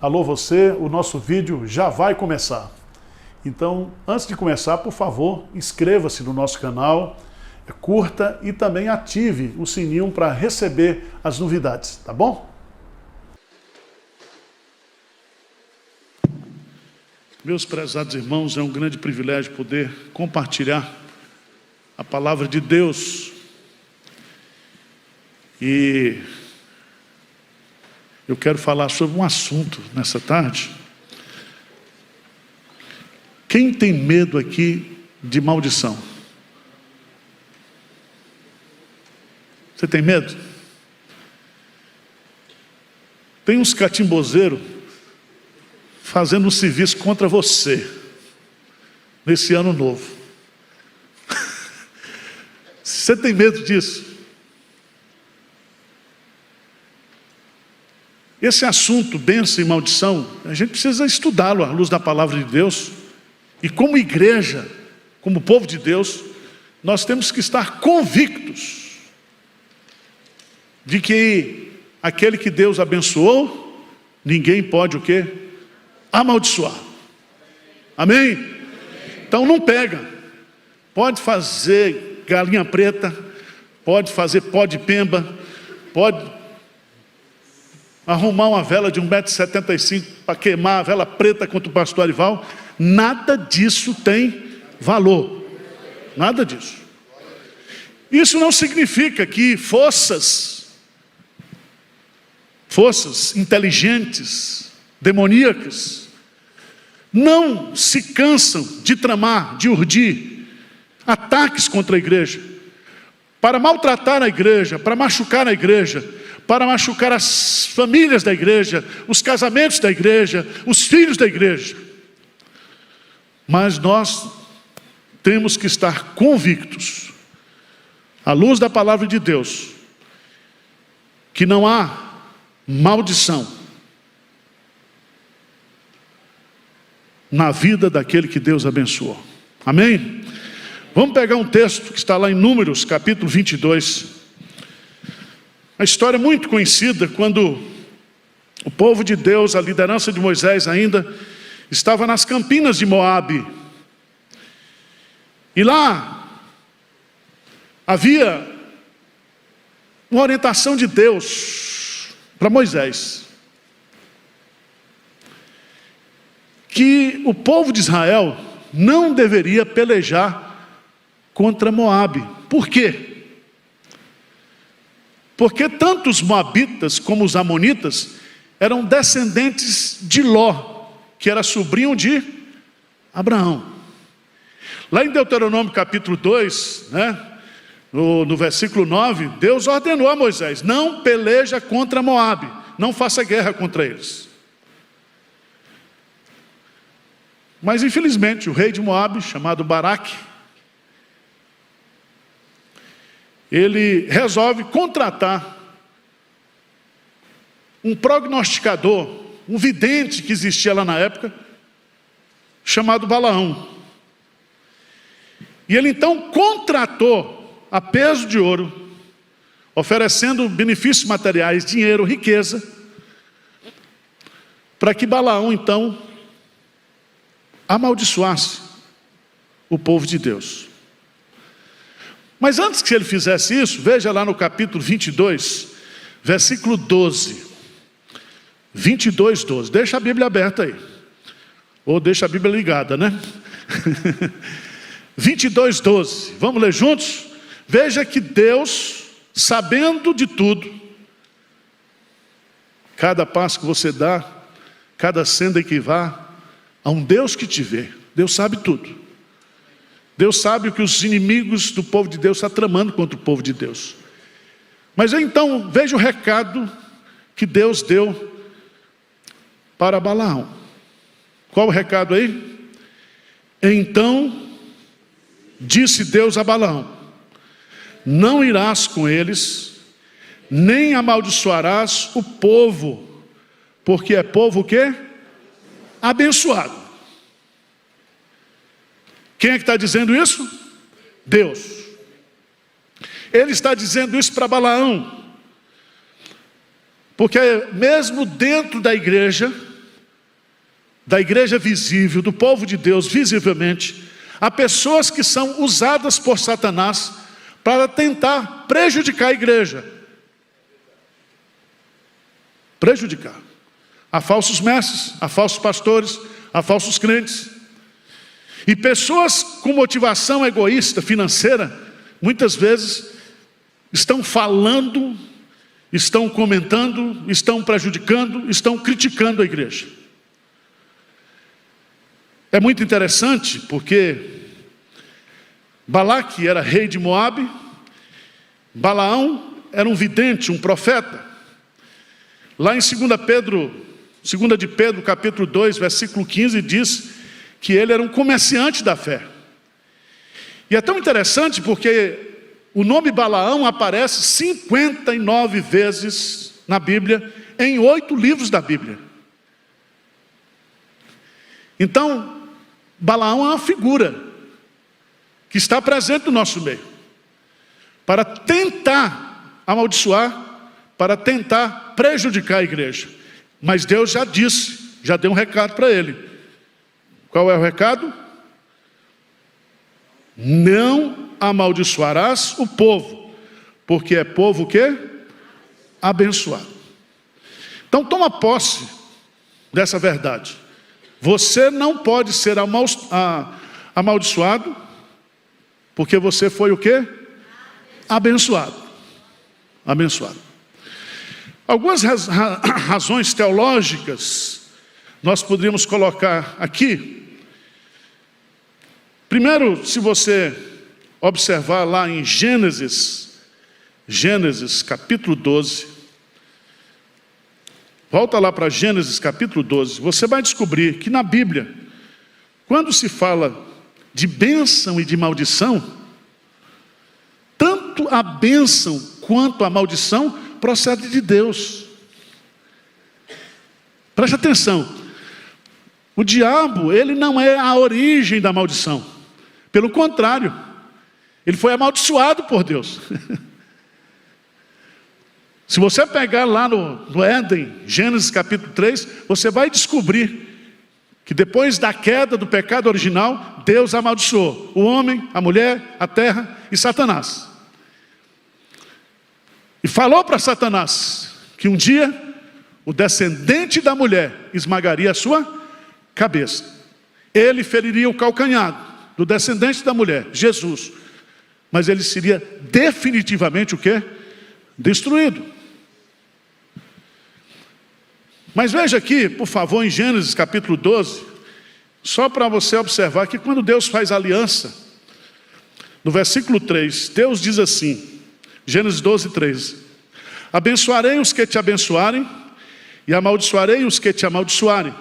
Alô você, o nosso vídeo já vai começar. Então, antes de começar, por favor, inscreva-se no nosso canal, curta e também ative o sininho para receber as novidades, tá bom? Meus prezados irmãos, é um grande privilégio poder compartilhar a palavra de Deus. E eu quero falar sobre um assunto nessa tarde. Quem tem medo aqui de maldição? Você tem medo? Tem uns catimbozeiros fazendo um serviço contra você nesse ano novo. Você tem medo disso? Esse assunto, bênção e maldição, a gente precisa estudá-lo à luz da palavra de Deus. E como igreja, como povo de Deus, nós temos que estar convictos de que aquele que Deus abençoou, ninguém pode o quê? Amaldiçoar. Amém? Então não pega. Pode fazer galinha preta, pode fazer pó de pemba, pode arrumar uma vela de 1,75 m para queimar a vela preta contra o pastor Arival. Nada disso tem valor. Nada disso. Isso não significa que forças inteligentes, demoníacas, não se cansam de tramar, de urdir ataques contra a igreja, para maltratar a igreja, para machucar a igreja, para machucar as famílias da igreja, os casamentos da igreja, os filhos da igreja. Mas nós temos que estar convictos, à luz da palavra de Deus, que não há maldição na vida daquele que Deus abençoou. Amém? Vamos pegar um texto que está lá em Números, capítulo 22. A história é muito conhecida, quando o povo de Deus, a liderança de Moisés ainda, estava nas campinas de Moabe. E lá havia uma orientação de Deus para Moisés, que o povo de Israel não deveria pelejar contra Moabe. Por quê? Porque tanto os moabitas como os amonitas eram descendentes de Ló, que era sobrinho de Abraão. Lá em Deuteronômio capítulo 2, no versículo 9, Deus ordenou a Moisés: não peleja contra Moabe, não faça guerra contra eles. Mas infelizmente o rei de Moabe, chamado Baraque, ele resolve contratar um prognosticador, um vidente que existia lá na época, chamado Balaão. E ele então contratou a peso de ouro, oferecendo benefícios materiais, dinheiro, riqueza, para que Balaão então amaldiçoasse o povo de Deus. Mas antes que ele fizesse isso, veja lá no capítulo 22, versículo 12. 22, 12. Deixa a Bíblia aberta aí. Ou deixa a Bíblia ligada, né? 22, 12. Vamos ler juntos? Veja que Deus, sabendo de tudo, cada passo que você dá, cada senda que vá, há um Deus que te vê. Deus sabe tudo. Deus sabe o que os inimigos do povo de Deus estão tramando contra o povo de Deus. Mas então, veja o recado que Deus deu para Balaão. Qual o recado aí? Então, disse Deus a Balaão: não irás com eles, nem amaldiçoarás o povo, porque é povo o quê? Abençoado. Quem é que está dizendo isso? Deus. Ele está dizendo isso para Balaão, porque mesmo dentro da igreja, da igreja visível, do povo de Deus visivelmente, há pessoas que são usadas por Satanás para tentar prejudicar a igreja. Prejudicar. Há falsos mestres, há falsos pastores, há falsos crentes. E pessoas com motivação egoísta, financeira, muitas vezes estão falando, estão comentando, estão prejudicando, estão criticando a igreja. É muito interessante porque Balaque era rei de Moabe, Balaão era um vidente, um profeta. Lá em 2 de Pedro, capítulo 2, versículo 15, diz que ele era um comerciante da fé. E é tão interessante porque o nome Balaão aparece 59 vezes na Bíblia, em 8 livros da Bíblia. Então, Balaão é uma figura que está presente no nosso meio, para tentar amaldiçoar, para tentar prejudicar a igreja. Mas Deus já disse, já deu um recado para ele. Qual é o recado? Não amaldiçoarás o povo, porque é povo o quê? Abençoado. Então toma posse dessa verdade. Você não pode ser amaldiçoado, porque você foi o quê? Abençoado. Abençoado. Algumas razões teológicas nós poderíamos colocar aqui. Primeiro, se você observar lá em Gênesis capítulo 12, volta lá para Gênesis capítulo 12, você vai descobrir que na Bíblia, quando se fala de bênção e de maldição, tanto a bênção quanto a maldição procede de Deus. Preste atenção, o diabo, ele não é a origem da maldição, pelo contrário, ele foi amaldiçoado por Deus. Se você pegar lá no Éden, Gênesis capítulo 3, você vai descobrir que depois da queda do pecado original, Deus amaldiçoou o homem, a mulher, a terra e Satanás. E falou para Satanás que um dia o descendente da mulher esmagaria a sua cabeça. Ele feriria o calcanhar do descendente da mulher, Jesus. Mas ele seria definitivamente o quê? Destruído. Mas veja aqui, por favor, em Gênesis capítulo 12, só para você observar que quando Deus faz aliança, no versículo 3, Deus diz assim, Gênesis 12, 3, abençoarei os que te abençoarem, e amaldiçoarei os que te amaldiçoarem.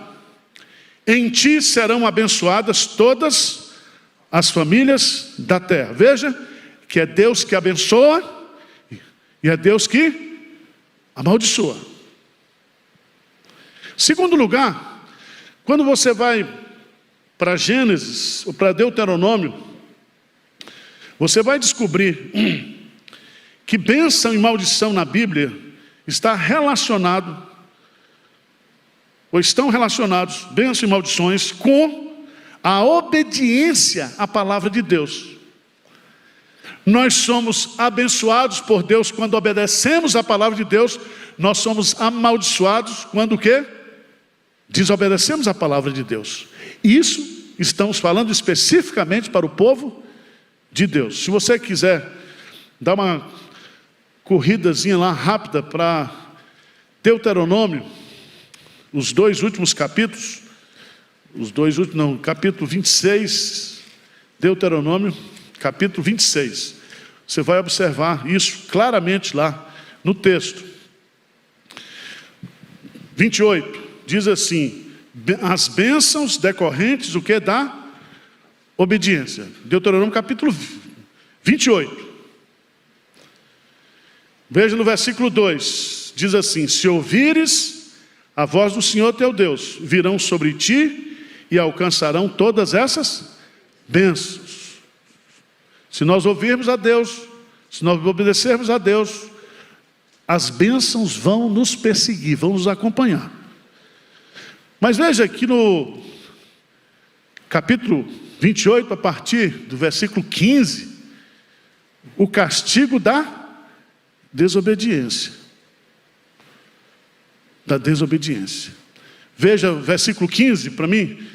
Em ti serão abençoadas todas as famílias da terra. Veja que é Deus que abençoa, e é Deus que amaldiçoa. Segundo lugar, quando você vai para Gênesis, ou para Deuteronômio, você vai descobrir que bênção e maldição na Bíblia está relacionado, ou estão relacionados, bênção e maldições, com a obediência à palavra de Deus. Nós somos abençoados por Deus quando obedecemos à palavra de Deus, nós somos amaldiçoados quando o quê? Desobedecemos a palavra de Deus. Isso estamos falando especificamente para o povo de Deus. Se você quiser dar uma corridazinha lá rápida para Deuteronômio, os 2 últimos capítulos, capítulo 26, Deuteronômio, capítulo 26. Você vai observar isso claramente lá no texto. 28. Diz assim, as bênçãos decorrentes, o que? Da obediência. Deuteronômio capítulo 28. Veja no versículo 2, diz assim, se ouvires a voz do Senhor teu Deus, virão sobre ti e alcançarão todas essas bênçãos. Se nós ouvirmos a Deus, se nós obedecermos a Deus, as bênçãos vão nos perseguir, vão nos acompanhar. Mas veja que no capítulo 28, a partir do versículo 15, o castigo da desobediência. Da desobediência. Veja o versículo 15 para mim,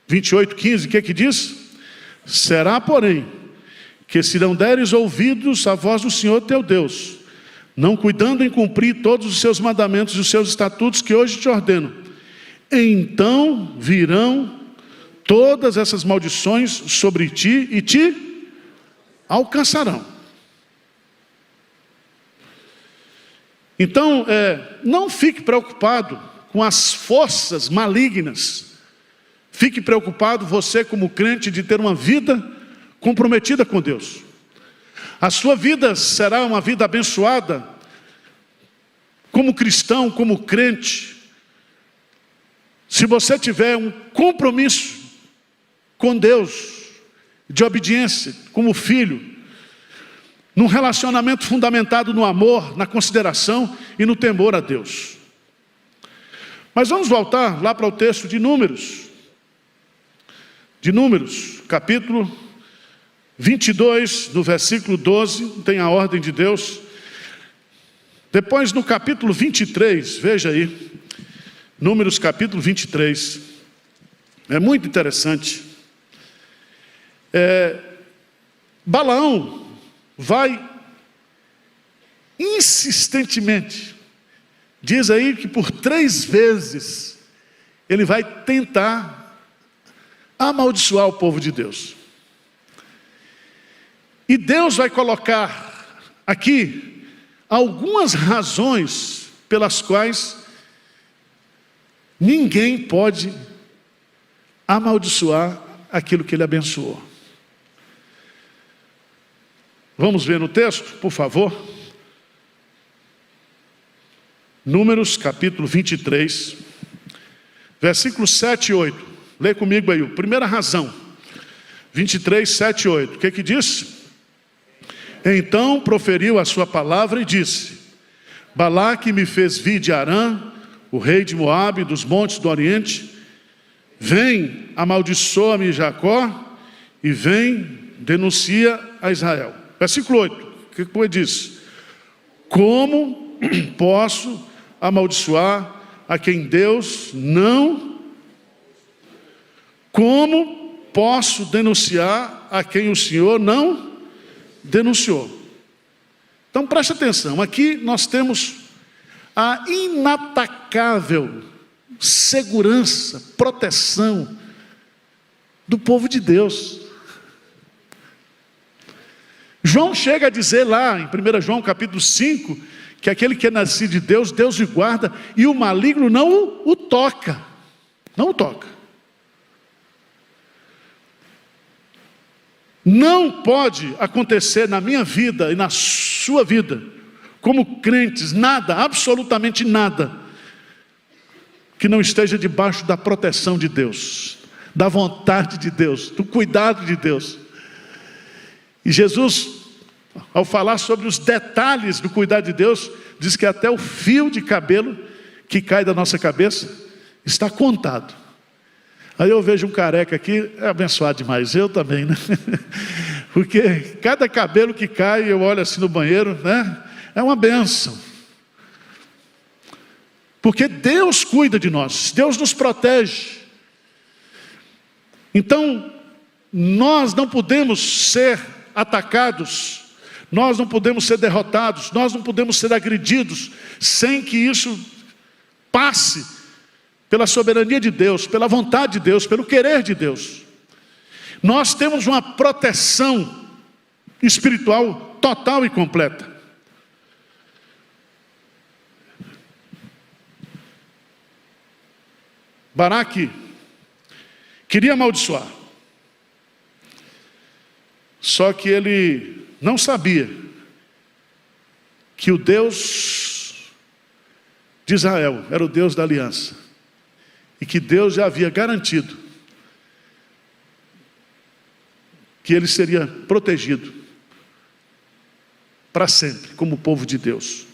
28, 15, o que é que diz? Será, porém, que se não deres ouvidos à voz do Senhor teu Deus, não cuidando em cumprir todos os seus mandamentos e os seus estatutos que hoje te ordeno, então virão todas essas maldições sobre ti e te alcançarão. Então, não fique preocupado com as forças malignas. Fique preocupado você como crente de ter uma vida comprometida com Deus. A sua vida será uma vida abençoada como cristão, como crente, se você tiver um compromisso com Deus, de obediência, como filho, num relacionamento fundamentado no amor, na consideração e no temor a Deus. Mas vamos voltar lá para o texto de Números. De Números, capítulo 22, no versículo 12, tem a ordem de Deus. Depois no capítulo 23, veja aí, Números capítulo 23, é muito interessante. Balaão vai insistentemente, diz aí que por 3 vezes, ele vai tentar amaldiçoar o povo de Deus. E Deus vai colocar aqui algumas razões pelas quais ninguém pode amaldiçoar aquilo que ele abençoou. Vamos ver no texto, por favor. Números capítulo 23, versículos 7 e 8. Lê comigo aí, primeira razão. 23, 7 e 8. O que que diz? Então proferiu a sua palavra e disse: Balaque me fez vir de Arã, o rei de Moabe, dos montes do Oriente. Vem, amaldiçoa-me Jacó, e vem, denuncia a Israel. Versículo 8, o que ele diz? Como posso amaldiçoar a quem Deus não? Como posso denunciar a quem o Senhor não denunciou? Então preste atenção, aqui nós temos a inatacável segurança, proteção do povo de Deus. João chega a dizer lá em 1 João capítulo 5, que aquele que é nascido de Deus, Deus o guarda, e o maligno não o toca. Não o toca. Não pode acontecer na minha vida e na sua vida, como crentes, nada, absolutamente nada, que não esteja debaixo da proteção de Deus, da vontade de Deus, do cuidado de Deus. E Jesus, ao falar sobre os detalhes do cuidado de Deus, diz que até o fio de cabelo que cai da nossa cabeça está contado. Aí eu vejo um careca aqui, é abençoado demais, eu também, né? Porque cada cabelo que cai, eu olho assim no banheiro, né? É uma bênção. Porque Deus cuida de nós, Deus nos protege. Então, nós não podemos ser atacados, nós não podemos ser derrotados, nós não podemos ser agredidos, sem que isso passe pela soberania de Deus, pela vontade de Deus, pelo querer de Deus. Nós temos uma proteção espiritual total e completa. Balaque queria amaldiçoar, só que ele não sabia que o Deus de Israel era o Deus da aliança, e que Deus já havia garantido que ele seria protegido para sempre, como povo de Deus.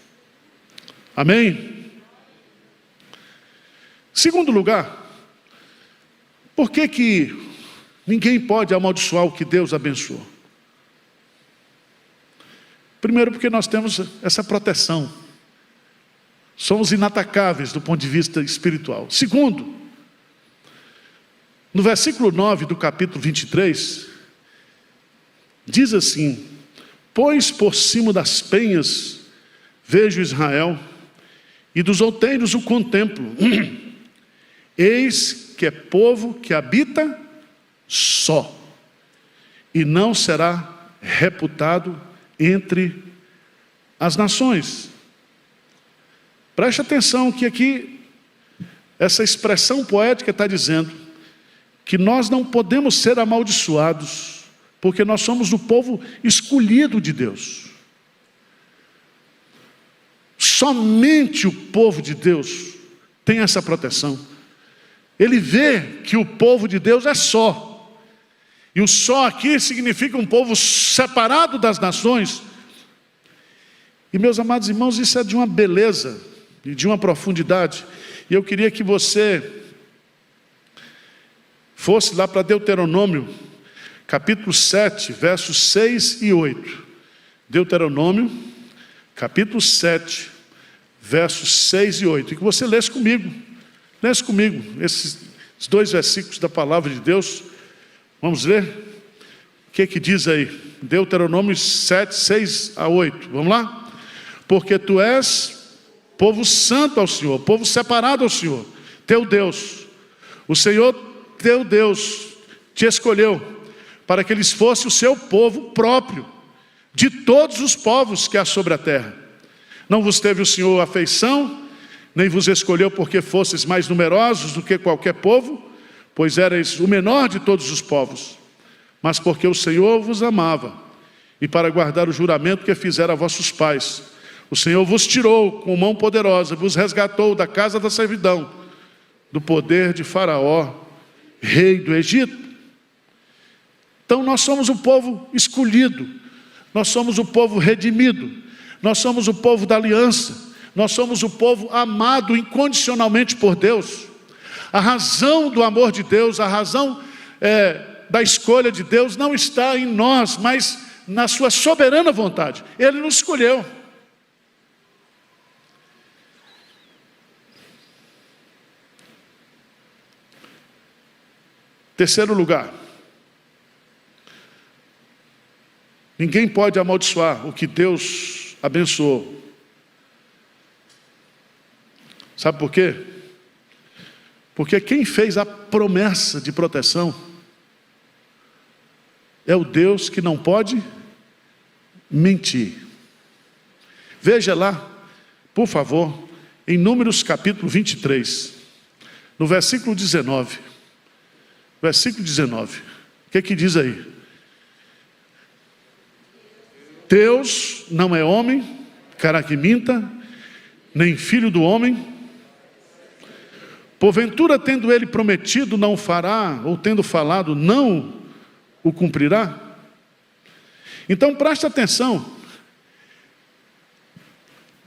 Amém? Segundo lugar, Por que ninguém pode amaldiçoar o que Deus abençoou? Primeiro, porque nós temos essa proteção. Somos inatacáveis do ponto de vista espiritual. Segundo, no versículo 9 do capítulo 23, diz assim: pois por cima das penhas vejo Israel, e dos outeiros o contemplo. Eis que é povo que habita só, e não será reputado entre as nações. Preste atenção que aqui, essa expressão poética está dizendo que nós não podemos ser amaldiçoados, porque nós somos o povo escolhido de Deus. Somente o povo de Deus tem essa proteção. Ele vê que o povo de Deus é só. E o só aqui significa um povo separado das nações. E meus amados irmãos, isso é de uma beleza e de uma profundidade. E eu queria que você fosse lá para Deuteronômio, capítulo 7, versos 6 e 8. Deuteronômio, capítulo 7, versos 6 e 8. E que você lesse comigo. Lesse comigo esses dois versículos da palavra de Deus. Vamos ver o que diz aí. Deuteronômio 7, 6 a 8. Vamos lá? Porque tu és povo santo ao Senhor, povo separado ao Senhor, teu Deus. O Senhor teu Deus te escolheu para que eles fossem o seu povo próprio, de todos os povos que há sobre a terra. Não vos teve o Senhor afeição, nem vos escolheu porque fosseis mais numerosos do que qualquer povo, pois erais o menor de todos os povos, mas porque o Senhor vos amava, e para guardar o juramento que fizera a vossos pais. O Senhor vos tirou com mão poderosa, vos resgatou da casa da servidão, do poder de Faraó, rei do Egito. Então nós somos o povo escolhido, nós somos o povo redimido, nós somos o povo da aliança, nós somos o povo amado incondicionalmente por Deus. A razão do amor de Deus, a razão da escolha de Deus não está em nós, mas na sua soberana vontade. Ele nos escolheu. Terceiro lugar, ninguém pode amaldiçoar o que Deus abençoou. Sabe por quê? Porque quem fez a promessa de proteção é o Deus que não pode mentir. Veja lá, por favor, em Números capítulo 23, no versículo 19. Versículo 19. O que diz aí? Deus não é homem, para que minta, nem filho do homem. Porventura, tendo ele prometido, não fará, ou tendo falado, não o cumprirá? Então preste atenção.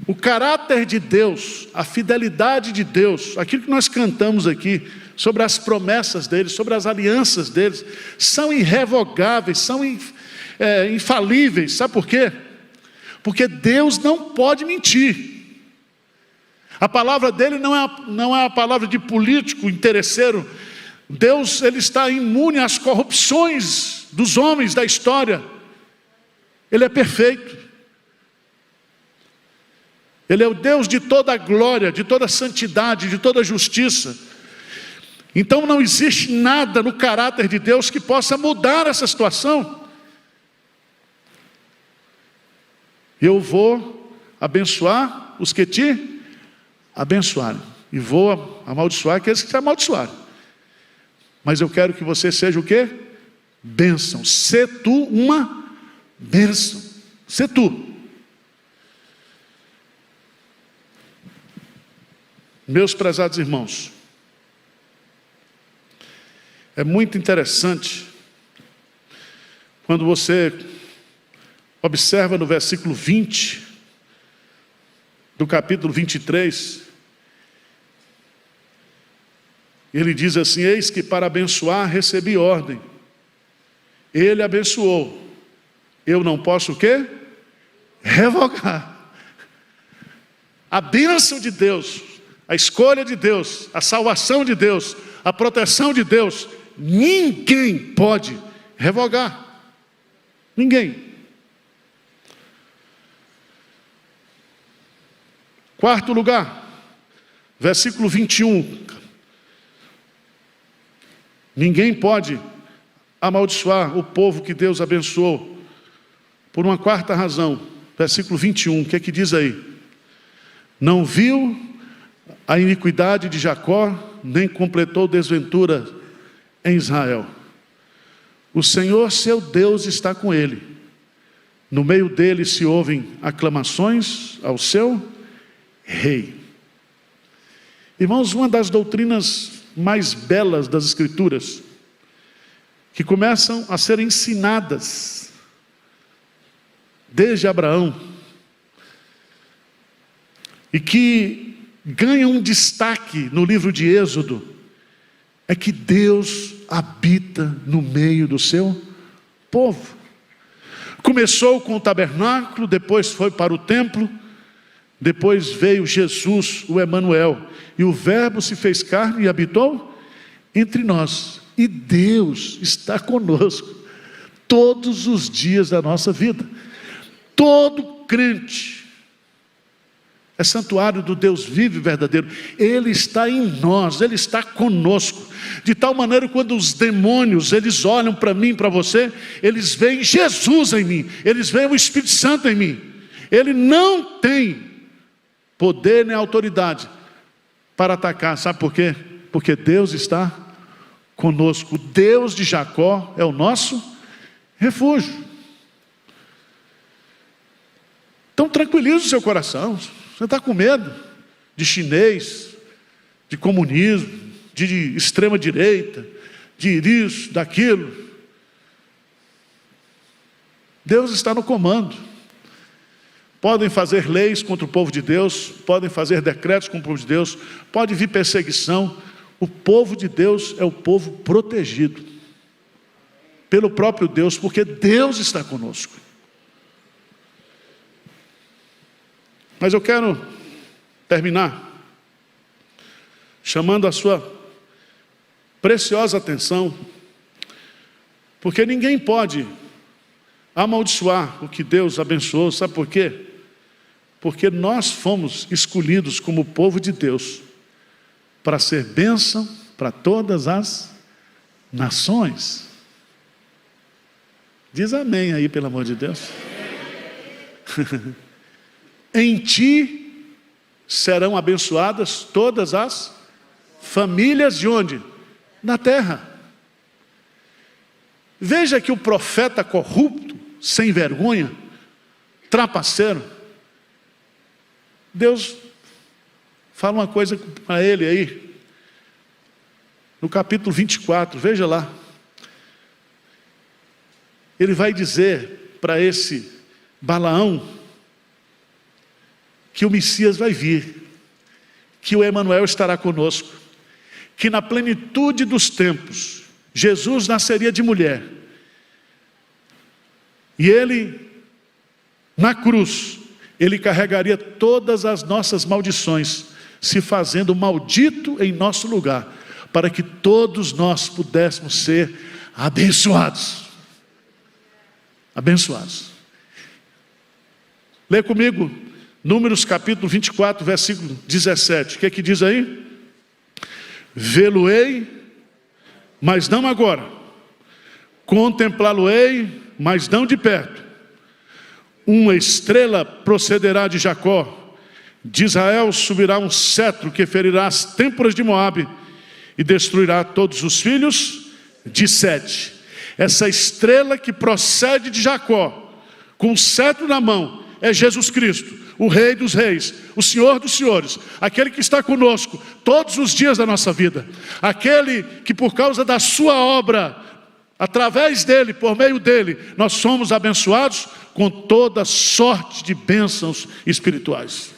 O caráter de Deus, a fidelidade de Deus, aquilo que nós cantamos aqui, sobre as promessas dele, sobre as alianças deles, são irrevogáveis, são infalíveis. Sabe por quê? Porque Deus não pode mentir. A palavra dele não é a palavra de político interesseiro. Deus, ele está imune às corrupções dos homens da história. Ele é perfeito. Ele é o Deus de toda a glória, de toda a santidade, de toda a justiça. Então não existe nada no caráter de Deus que possa mudar essa situação. Eu vou abençoar os que te abençoarem, e vou amaldiçoar aqueles que te amaldiçoarem. Mas eu quero que você seja o quê? Bênção. Sê tu uma bênção. Sê tu. Meus prezados irmãos, é muito interessante quando você observa no versículo 20 do capítulo 23, Ele diz assim: eis que para abençoar recebi ordem. Ele abençoou. Eu não posso o quê? Revogar. A bênção de Deus, a escolha de Deus, a salvação de Deus, a proteção de Deus, ninguém pode revogar. Ninguém. Quarto lugar, versículo 21. Ninguém pode amaldiçoar o povo que Deus abençoou, por uma quarta razão. Versículo 21, o que é que diz aí? Não viu a iniquidade de Jacó, nem completou desventura em Israel. O Senhor seu Deus está com ele. No meio dele se ouvem aclamações ao seu rei. Irmãos, uma das doutrinas mais belas das Escrituras, que começam a ser ensinadas desde Abraão, e que ganham um destaque no livro de Êxodo, é que Deus habita no meio do seu povo. Começou com o tabernáculo, depois foi para o templo, depois veio Jesus, o Emanuel, e o Verbo se fez carne e habitou entre nós. E Deus está conosco todos os dias da nossa vida. Todo crente é santuário do Deus vivo e verdadeiro. Ele está em nós, Ele está conosco. De tal maneira, quando os demônios, eles olham para mim, para você, eles veem Jesus em mim, eles veem o Espírito Santo em mim. Ele não tem poder nem autoridade para atacar. Sabe por quê? Porque Deus está conosco. O Deus de Jacó é o nosso refúgio. Então tranquilize o seu coração. Você está com medo de chinês, de comunismo, de extrema direita, de isso, daquilo. Deus está no comando. Podem fazer leis contra o povo de Deus, podem fazer decretos contra o povo de Deus, pode vir perseguição. O povo de Deus é o povo protegido pelo próprio Deus, porque Deus está conosco. Mas eu quero terminar chamando a sua preciosa atenção, porque ninguém pode amaldiçoar o que Deus abençoou. Sabe por quê? Porque nós fomos escolhidos como povo de Deus para ser bênção para todas as nações. Diz amém aí, pelo amor de Deus. Em ti serão abençoadas todas as famílias de onde? Na terra. Veja que o profeta corrupto, sem vergonha, trapaceiro, Deus fala uma coisa para ele aí, no capítulo 24, veja lá. Ele vai dizer para esse Balaão que o Messias vai vir, que o Emanuel estará conosco, que na plenitude dos tempos, Jesus nasceria de mulher, e ele, na cruz, ele carregaria todas as nossas maldições, se fazendo maldito em nosso lugar, para que todos nós pudéssemos ser abençoados. Abençoados. Lê comigo Números capítulo 24, versículo 17. O que é que diz aí? Vê-lo-ei, mas não agora. Contemplá-lo-ei, mas não de perto. Uma estrela procederá de Jacó. De Israel subirá um cetro que ferirá as têmporas de Moabe e destruirá todos os filhos de Sete. Essa estrela que procede de Jacó, com o cetro na mão, é Jesus Cristo, o Rei dos Reis, o Senhor dos Senhores, aquele que está conosco todos os dias da nossa vida, aquele que por causa da sua obra, através dele, por meio dele, nós somos abençoados com toda sorte de bênçãos espirituais.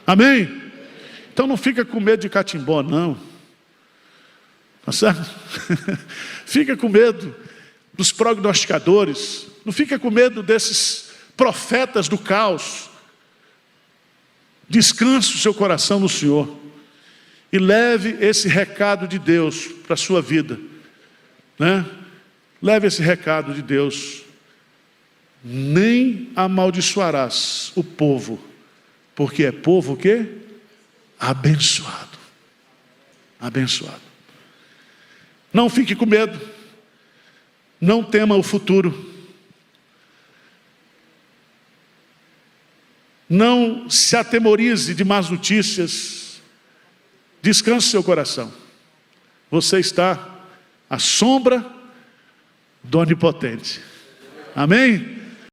Amém? Então não fica com medo de catimbó, não. sabe? Fica com medo dos prognosticadores, não fica com medo desses profetas do caos. Descanse o seu coração no Senhor e leve esse recado de Deus para a sua vida, né? Leve esse recado de Deus. Nem amaldiçoarás o povo, porque é povo o quê? Abençoado. Abençoado. Não fique com medo. Não tema o futuro. Não se atemorize de más notícias. Descanse seu coração. Você está à sombra do Onipotente. Amém?